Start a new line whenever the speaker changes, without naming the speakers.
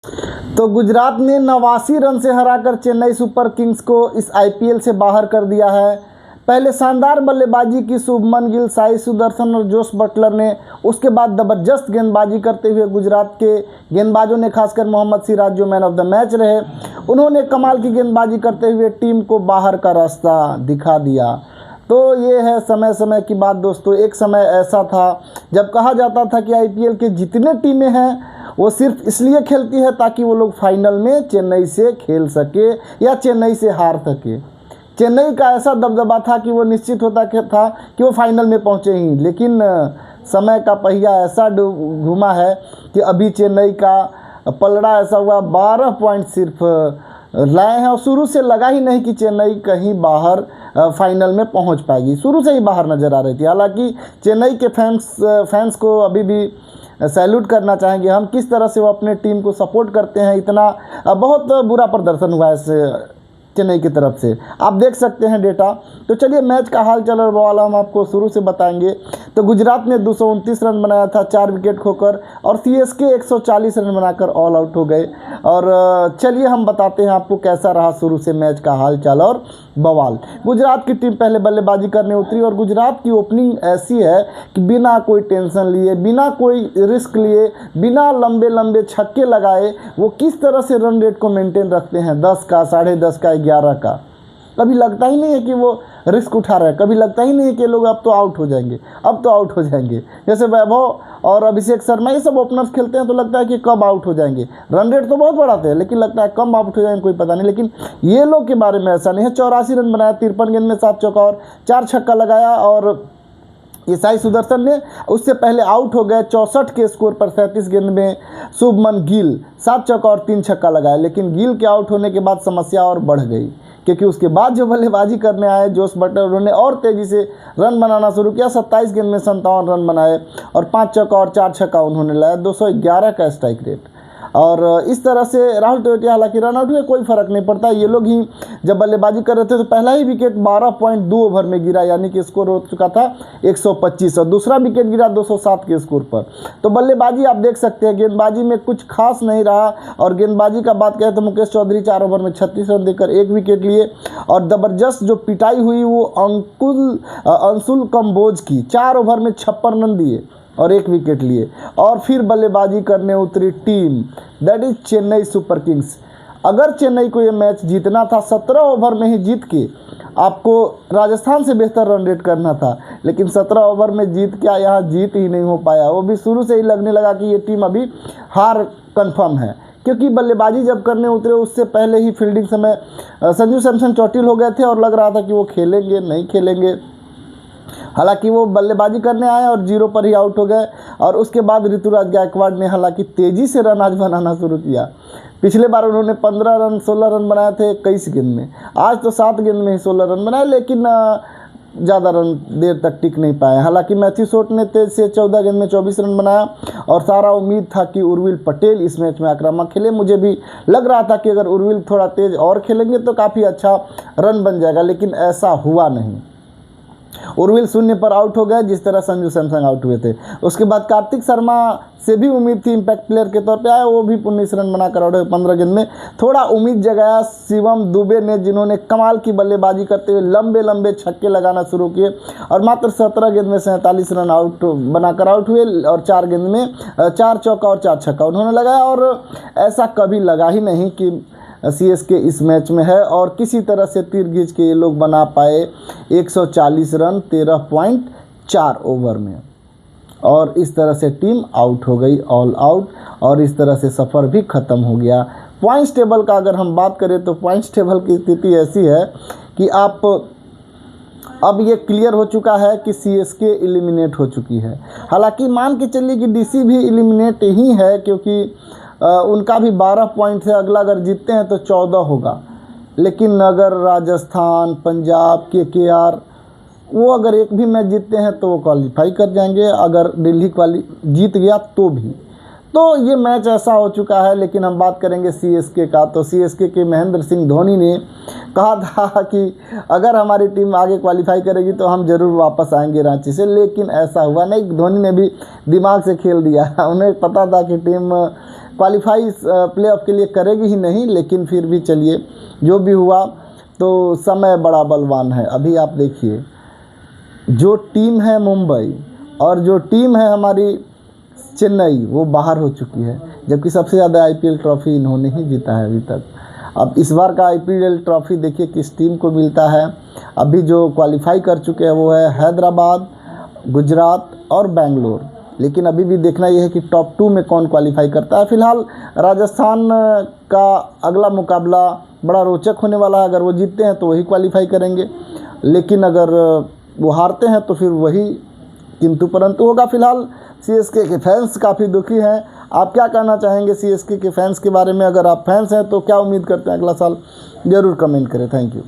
तो गुजरात ने 89 रन से हराकर चेन्नई सुपर किंग्स को इस आईपीएल से बाहर कर दिया है। पहले शानदार बल्लेबाजी की शुभमन गिल, साई सुदर्शन और जोस बटलर ने, उसके बाद ज़बरदस्त गेंदबाजी करते हुए गुजरात के गेंदबाजों ने, खासकर मोहम्मद सिराज जो मैन ऑफ द मैच रहे, उन्होंने कमाल की गेंदबाजी करते हुए टीम को बाहर का रास्ता दिखा दिया। तो ये है समय समय की बात दोस्तों। एक समय ऐसा था जब कहा जाता था कि आईपीएल के जितने टीमें हैं वो सिर्फ इसलिए खेलती है ताकि वो लोग फाइनल में चेन्नई से खेल सके या चेन्नई से हार सके। चेन्नई का ऐसा दबदबा था कि वो निश्चित होता था कि वो फाइनल में पहुँचे ही, लेकिन समय का पहिया ऐसा घूमा है कि अभी चेन्नई का पलड़ा ऐसा हुआ, 12 पॉइंट सिर्फ लाए हैं और शुरू से लगा ही नहीं कि चेन्नई कहीं बाहर फाइनल में पहुंच पाएगी। शुरू से ही बाहर नज़र आ रही थी। हालांकि चेन्नई के फैंस को अभी भी सैल्यूट करना चाहेंगे हम, किस तरह से वो अपने टीम को सपोर्ट करते हैं। इतना बहुत बुरा प्रदर्शन हुआ है इस चेन्नई की तरफ से, आप देख सकते हैं डेटा। तो चलिए मैच का हाल चाल और बवाल हम आपको शुरू से बताएंगे। तो गुजरात ने 229 रन बनाया था 4 विकेट खोकर, और सीएसके 140 रन बनाकर ऑल आउट हो गए। और चलिए हम बताते हैं आपको कैसा रहा शुरू से मैच का हाल चाल और बवाल। गुजरात की टीम पहले बल्लेबाजी करने उतरी और गुजरात की ओपनिंग ऐसी है कि बिना कोई टेंशन लिए, बिना कोई रिस्क लिए, बिना लंबे लंबे छक्के लगाए वो किस तरह से रन रेट को मेंटेन रखते हैं, 10 का, 10.5 का, 11 का। कभी लगता ही नहीं है कि वो रिस्क उठा रहे हैं, कभी लगता ही नहीं है कि लोग अब तो आउट हो जाएंगे, अब तो आउट हो जाएंगे। जैसे वैभव और अभिषेक शर्मा ये सब ओपनर्स खेलते हैं तो लगता है कि कब आउट हो जाएंगे। रन रेट तो बहुत बढ़ाते हैं लेकिन लगता है कब आउट हो जाएंगे कोई पता नहीं। लेकिन ये लोग के बारे में ऐसा नहीं है। 84 रन बनाया, 53 गेंद में 7 चौका और 4 छक्का लगाया। और ये साई सुदर्शन ने उससे पहले आउट हो गए 64 के स्कोर पर 37 गेंद में। शुभमन गिल 7 चौका और 3 छक्का लगाया। लेकिन गिल के आउट होने के बाद समस्या और बढ़ गई, क्योंकि उसके बाद जो बल्लेबाजी करने आए जोस बटलर, उन्होंने और तेज़ी से रन बनाना शुरू किया। 27 गेंद में 57 रन बनाए और 5 चौका और 4 छक्का उन्होंने लाया। 211 का स्ट्राइक रेट। और इस तरह से राहुल तेवतिया, हालांकि रन आउट हुए कोई फ़र्क नहीं पड़ता। ये लोग ही जब बल्लेबाजी कर रहे थे तो पहला ही विकेट 12.2 ओवर में गिरा, यानी कि स्कोर हो चुका था 125, और दूसरा विकेट गिरा 207 के स्कोर पर। तो बल्लेबाजी आप देख सकते हैं, गेंदबाजी में कुछ खास नहीं रहा। और गेंदबाजी का बात करें तो मुकेश चौधरी 4 ओवर में 36 रन देकर 1 विकेट लिए। और ज़बरदस्त जो पिटाई हुई वो अंशुल कंबोज की, 4 ओवर में 56 रन दिए और 1 विकेट लिए। और फिर बल्लेबाजी करने उतरी team, that is Chennai super Kings. अगर चेन्नई को ये मैच जीतना था 17 ओवर में ही जीत के आपको राजस्थान से बेहतर रन रेट करना था, लेकिन 17 ओवर में जीत क्या, यहाँ जीत ही नहीं हो पाया। वो भी शुरू से ही लगने लगा कि ये टीम अभी हार कंफर्म है, क्योंकि बल्लेबाजी जब करने उतरे उससे पहले ही फील्डिंग समय संजू सैमसन चोटिल हो गए थे और लग रहा था कि वो खेलेंगे नहीं खेलेंगे। हालांकि वो बल्लेबाजी करने आए और 0 पर ही आउट हो गए। और उसके बाद ऋतुराज गायकवाड़ ने हालांकि तेज़ी से रन आज बनाना शुरू किया। पिछले बार उन्होंने 15 रन 16 रन बनाए थे 21 गेंद में, आज तो 7 गेंद में ही 16 रन बनाए, लेकिन ज़्यादा रन देर तक टिक नहीं पाए। हालांकि मैथ्यू शॉट ने तेज से 14 गेंद में 24 रन बनाया। और सारा उम्मीद था कि उर्विल पटेल इस मैच में आक्रामक खेले। मुझे भी लग रहा था कि अगर उर्विल थोड़ा तेज़ और खेलेंगे तो काफ़ी अच्छा रन बन जाएगा, लेकिन ऐसा हुआ नहीं। उर्विल 0 पर आउट हो गए जिस तरह संजू सैमसन आउट हुए थे। उसके बाद कार्तिक शर्मा से भी उम्मीद थी, इम्पैक्ट प्लेयर के तौर पे आया, वो भी 19 रन बनाकर आउट हुए 15 गेंद में। थोड़ा उम्मीद जगाया शिवम दुबे ने, जिन्होंने कमाल की बल्लेबाजी करते हुए लंबे लंबे छक्के लगाना शुरू किए और मात्र 17 गेंद में 47 रन आउट बनाकर आउट हुए। और 4 गेंद में 4 चौका और 4 छक्का उन्होंने लगाया। और ऐसा कभी लगा ही नहीं कि सीएसके इस मैच में है, और किसी तरह से तीर खींच के ये लोग बना पाए 140 रन 13.4 ओवर में। और इस तरह से टीम आउट हो गई, ऑल आउट, और इस तरह से सफ़र भी ख़त्म हो गया। पॉइंट्स टेबल का अगर हम बात करें तो पॉइंट्स टेबल की स्थिति ऐसी है कि आप अब ये क्लियर हो चुका है कि सीएसके एलिमिनेट हो चुकी है। हालांकि मान के चलिए कि डीसी भी एलिमिनेट ही है, क्योंकि उनका भी 12 पॉइंट है। अगला अगर जीतते हैं तो 14 होगा। लेकिन अगर राजस्थान, पंजाब, केकेआर वो अगर एक भी मैच जीतते हैं तो वो क्वालिफाई कर जाएंगे, अगर दिल्ली जीत गया तो भी। तो ये मैच ऐसा हो चुका है। लेकिन हम बात करेंगे सीएसके का, तो सीएसके के महेंद्र सिंह धोनी ने कहा था कि अगर हमारी टीम आगे क्वालिफाई करेगी तो हम ज़रूर वापस आएंगे रांची से, लेकिन ऐसा हुआ नहीं। धोनी ने भी दिमाग से खेल दिया। उन्हें पता था कि टीम क्वालिफाई प्लेऑफ के लिए करेगी ही नहीं, लेकिन फिर भी चलिए जो भी हुआ, तो समय बड़ा बलवान है। अभी आप देखिए जो टीम है मुंबई और जो टीम है हमारी चेन्नई वो बाहर हो चुकी है, जबकि सबसे ज़्यादा आईपीएल ट्रॉफी इन्होंने ही जीता है अभी तक। अब इस बार का आईपीएल ट्रॉफी देखिए किस टीम को मिलता है। अभी जो क्वालिफाई कर चुके हैं वो है हैदराबाद, गुजरात और बेंगलोर, लेकिन अभी भी देखना यह है कि टॉप 2 में कौन क्वालिफाई करता है। फिलहाल राजस्थान का अगला मुकाबला बड़ा रोचक होने वाला है। अगर वो जीतते हैं तो वही क्वालिफाई करेंगे, लेकिन अगर वो हारते हैं तो फिर वही किंतु परंतु होगा। फिलहाल सीएसके के फैंस काफ़ी दुखी हैं। आप क्या कहना चाहेंगे सीएसके के फैंस के बारे में? अगर आप फैंस हैं तो क्या उम्मीद करते हैं अगला साल? ज़रूर कमेंट करें। Thank you.